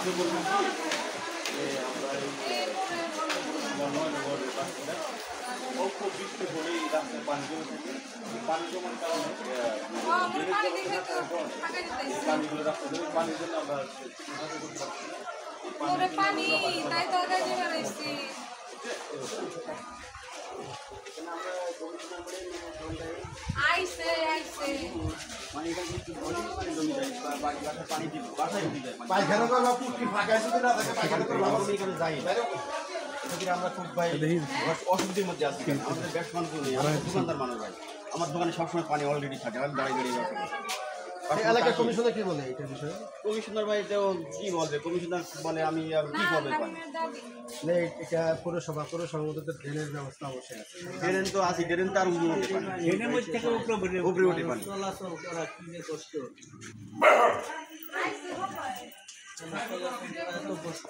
আপনি বলছেন যে আমরা অল্প বৃষ্টি হলেই রাস্তায় পানি জমে থাকে, পানি জমার কারণে পানিগুলো রাস্তা ধরে পানির জন্য আমরা পানি তাই তো বেড়াইছি আইসে আইসে পায়খানা করবো পুষ্টি ফাঁকা শুধু না থাকে পায়খানা করবো আমরা এখানে যাই আমরা খুব ভাই অসুবিধার মধ্যে আছি। আমাদের ব্যবসা মানুষ নেই, আমরা দোকানদার মানুষ ভাই। আমার দোকানে সবসময় পানি অলরেডি থাকে, আমি দাঁড়িয়ে দাঁড়িয়ে ব্যবসা করি। এলাকার কমিশনার কি বলে এটার বিষয়ে? কমিশনার ভাই তো কি বলবে, কমিশনার বলে আমি আর কি করবে পানি এটা পৌরসভার মধ্যে তো ড্রেনের ব্যবস্থা অবশ্যই আছে। ড্রেন তো আছে, ড্রেন তো আর উঠে পানি ড্রেনের মধ্যে থেকে উপরে উঠে পানি চলাচল করা কি যে কষ্ট, কষ্ট